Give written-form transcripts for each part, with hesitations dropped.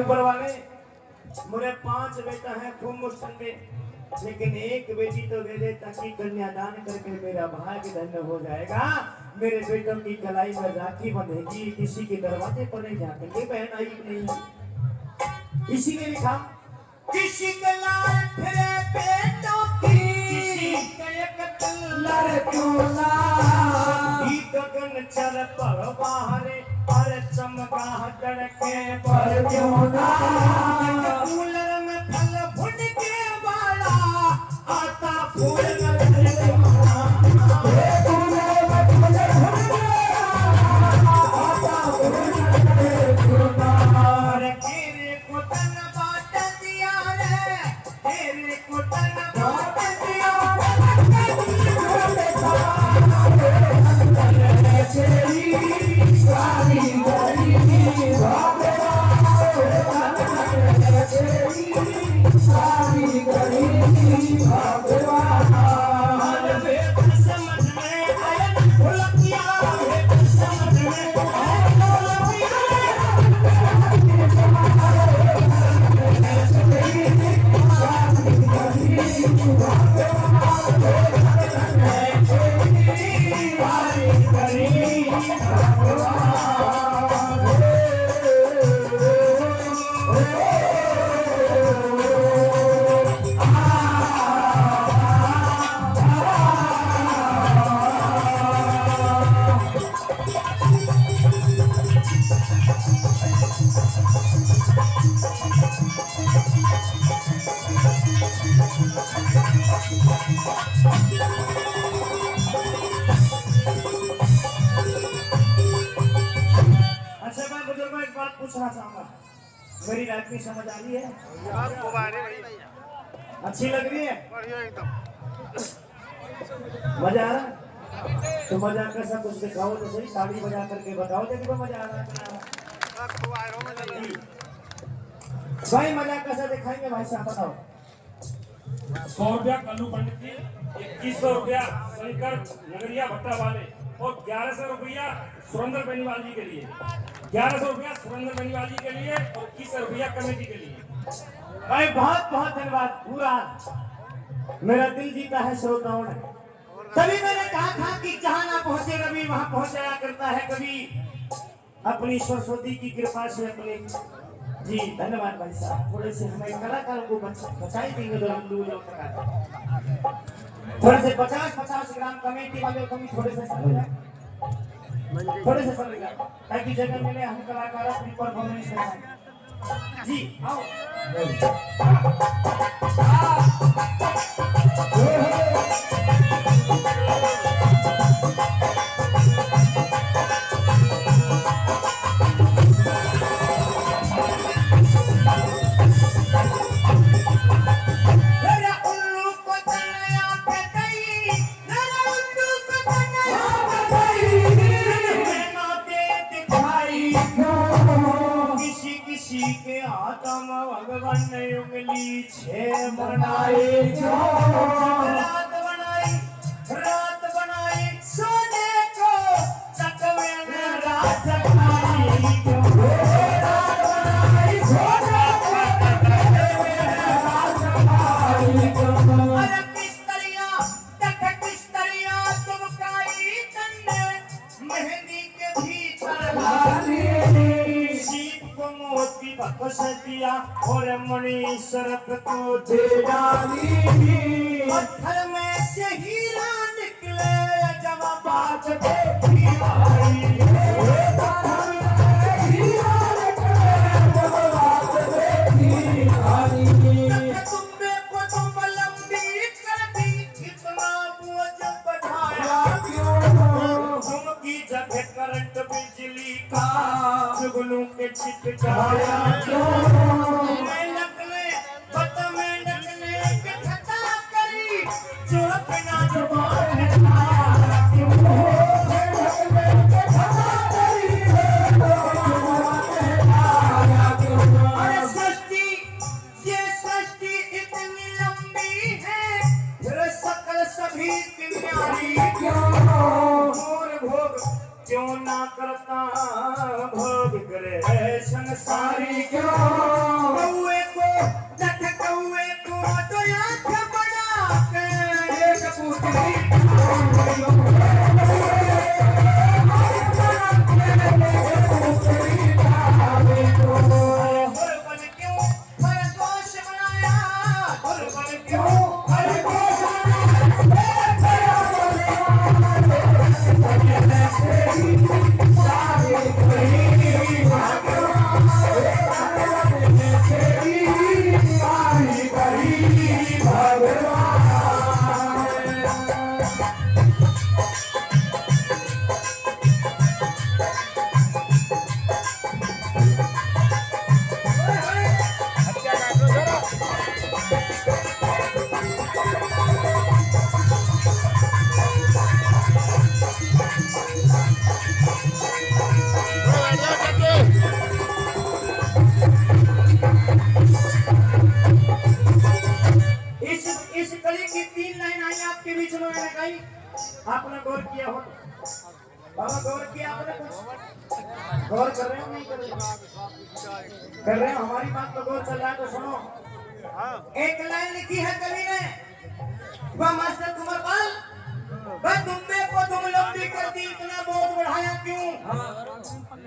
ऊपर वाले मेरे 5 बेटा है खूब मुश्किल, लेकिन एक बेटी तो दे दे ताकि कन्यादान करके मेरा भाग्य धन्य हो जाएगा। मेरे बेटों की कलाई में राखी बंधेगी, किसी के दरवाजे पर नहीं जाके ये बहन आई नहीं। इसी ने लिखा किसी के लाल फिरे बेटों की, किसी के एक लड़कियों ना गगन चर पर बाहरे पर चमका डरके पर क्यों ना कूलर में फल फुट के वाला आता फूल पूछना चाहूंगा, मेरी रात की समझ आ रही है? अच्छी लग रही है? मजा आ रहा है? तो मजा कैसा कुछ दिखाओ तो सही, ताली बजा करके बताओ देखो मजा आ रहा है। भाई मजा कैसा दिखाएंगे भाई साहब बताओ। 100 रुपया कल्लू पंडित जी, 2100 रुपया शंकर नगरिया भट्टा वाले और 1100 रुपया सुरेंद्र बेनीवाल जी के लिए, 1100 रुपया सुरेंद्र बेनीवाल जी के लिए और 21 रुपया कमेटी के लिए। भाई बहुत बहुत धन्यवाद। पूरा मेरा दिल जीता है श्रोताओं ने। तभी मैंने कहा था कि जहां ना पहुंचे रवि वहां पहुंच जाया करता है कभी, अपनी सरस्वती की कृपा से अपने। जी धन्यवाद भाई साहब। थोड़े से हमें कलाकारों को बचाई देंगे तो हम दूर थोड़े से 50-50 ग्राम कमेटी वाले कमी थोड़े से ताकि जगह मिले, हम कलाकार अपनी परफॉर्मेंस कर सकें। जी आओ भगवान ने उंगली 6 बनाई, रात बनाई सोने को चकवे में रात बनाई, रात बनाई सोने को चकवे में रात बनाई। अरे किस्तरिया तुम काई तन्ने मेहंदी के भीतर डाली, सीप को मोती बखस दिया और मणि सरक को दे डाली, पत्थर में से हीरा निकले जब बात देखी आई, पत्थर में हीरा निकले जब बात देखी आई। तुम्बे को तुम लंबी कर दी, इतना बोझ बढ़ाया क्यों, तुमकी जगह करंट बिजली का जुगनू के चिटकाया क्यों, मैं नकले पत में नकले के खता करी जो अपना जुबान है क्यों, मैं नकले के खता करी जो अपना जुबान है क्यों। अरे सृष्टि ये सृष्टि इतनी लंबी है, फिर सकल सभी की न्यारी क्यों, और भोग क्यों ना करता भोग करे संसार तो आँख बना के एक पुतली इस कली की 3 लाइन आई आपके बीच में मैंने कही, आपने गौर किया हो? बाबा गौर किया आपने? कुछ गौर कर रहे हो नहीं कर रहे? कर रहे हो? हमारी बात तो गौर चल रहा है तो सुनो। एक लाइन लिखी है कवि ने, वह मास्टर कुमारपाल, वह तुमने को तुम लंबी कर दी, इतना बोझ बढ़ाया क्यों?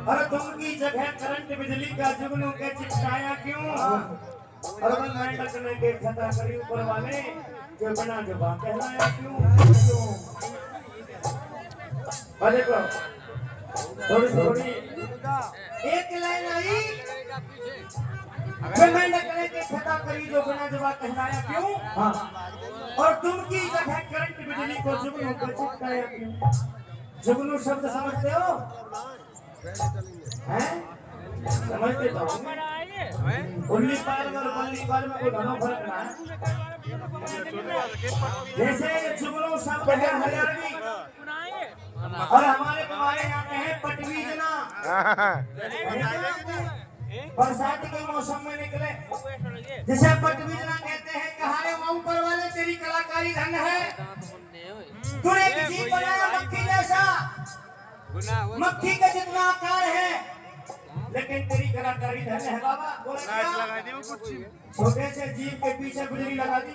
और तुम की जगह करंट बिजली का जुगनू के चिपकाया क्यों? और मन में डरने के खता करी ऊपर वाले, जो बना जुबा कहलाया क्यों? देखो थोड़ी एक लाइन आई, जो मैं डरने के खता करी, जो बना जुबा कहलाया क्यों? हाँ, और तुम की जगह करंट बिजली को जुगनू को चिपकाया क्यों? जुगनू शब्द समझते हो? हैं? समझते तो उल्ली पार और बल्ली पार में कोई घना फर्क ना है। जैसे जुगनू शब्द है हरियाणवी, और हमारे यहाँ पे है पटवीजना। बरसात के मौसम में निकले, जिसे पटवीजना कहते हैं। कहा रे वहाँ ऊपर वाले, तेरी कलाकारी धन है, तूने किसी बनाया मक्खी जैसा, मक्खी का जितना आकार है, लेकिन तेरी कलाकारी धन है बाबा। छोटे से जीव के पीछे बिजली लगा दी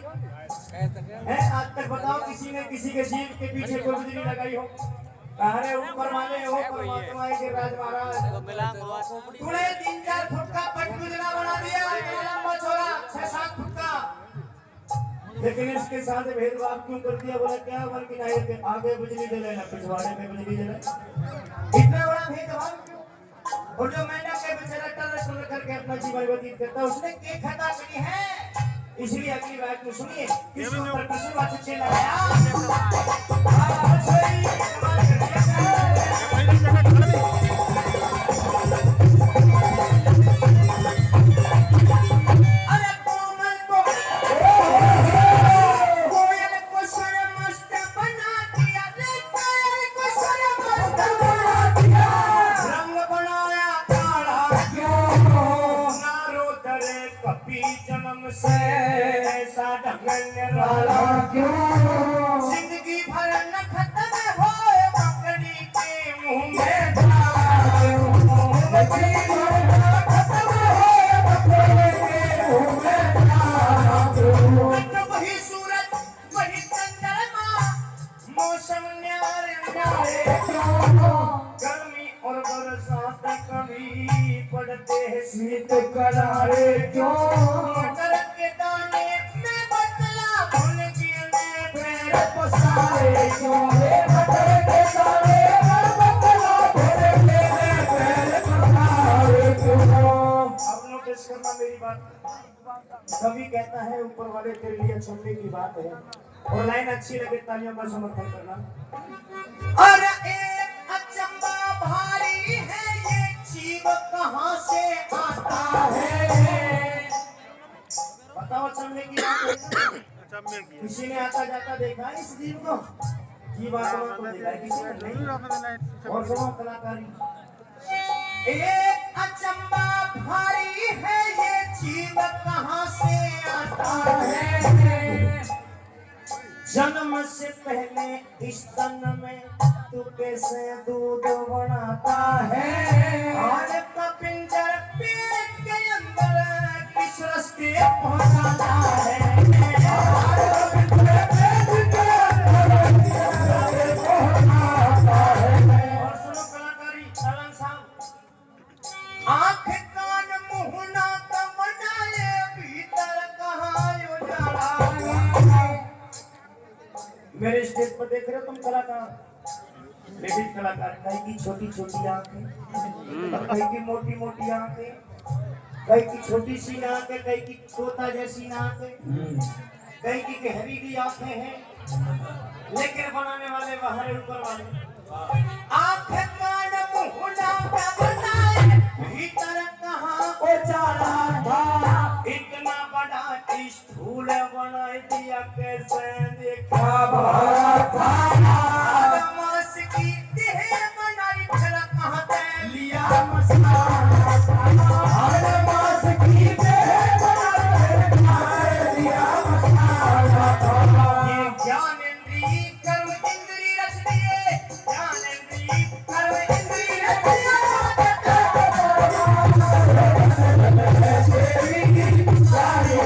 है? आज तक बताओ किसी ने किसी के जीव के पीछे कोई बिजली लगाई हो? अरे ऊपर वाले हो परमात्मा के राज महाराज, तूने 3-4 फुट का पटबिजना बना दिया, लंबा चौड़ा 6-7 फुट का, लेकिन इसके साथ भेदभाव क्यों कर दिया? बोला क्या बोल कि नहीं आगे बिजली दे लेना, पिछवाड़े में बिजली दे लेना, इतना बड़ा भेदभाव क्यों? और जो मैंने के बेचारा टर करके अपना जीवन व्यतीत करता, उसने क्या खता करी है? इसलिए अगली बात में सुनिए, किसी ऊपर किसी बात अच्छे लगाया। अरे कोमल को कोयल को स्वयं मस्त बना दिया, कोयल को स्वयं मस्त बना दिया, रंग बनाया काला क्यों? नारो डरे कपी जन्म से, ऐसा ढंगने वाला क्यों? जिंदगी भर न खत्म हो बकरी के मुंह में डाला क्यों? जिंदगी भर न खत्म हो बकरी के मुंह में डाला क्यों? वही सूरज वही चंद्रमा, मौसम न्यारे न्यारे क्यों? गर्मी और बरसात कभी पड़ते हैं शीत करारे क्यों? मटर के दाने में बदला भूल गिरने पैर पसारे क्यों? मटर के दाने में बदला भूल गिरने पैर पसारे क्यों? अब नोटिस करना मेरी बात। कभी कहता है ऊपर वाले तेरे लिए सुनने की बात है, और लाइन अच्छी लगे तालियों का समर्थन करना। और एक अचंबा भारी है, ये जीव कहाँ से आता है? बताओ अचंबे की बात है। किसी ने आता जाता देखा है इस जीव को? जीव आत्मा को देखा है किसी ने? नहीं। और सुनो कलाकारी, एक अचंबा भारी है, ये जीव कहाँ से आता है? जन्म से पहले इस तन में तू कैसे दूध बनाता है? और पिंजर पेट के अंदर किस रस्ते पहुंचाता है? और सुनो कलाकारी सलन साहब आंख कान मुंह नाक बनाए भीतर कहाँ उजाला। मेरे स्टेज पर देख रहे हो तुम कलाकार लेडीज कलाकार कहीं की छोटी छोटी आंखें और कहीं की मोटी मोटी आंखें कहीं की छोटी सी नाक है कहीं की तोता जैसी नाक है कहीं की गहरी भी आंखें हैं लेकिन बनाने वाले बाहर ऊपर वाले आंख कान मुंह नाक बनाए भीतर कहाँ उजाला था। इतना बड़ा स्थूल बना दिया कैसे देखा मांस की देह बनाई फिर कहाँ से लिया मांस की देह बनाई फिर कहाँ से लिया ये ज्ञानेंद्रिय कर्म इंद्रिय रच दिए ज्ञानेंद्रिय कर्म इंद्रिय रच दिए सारी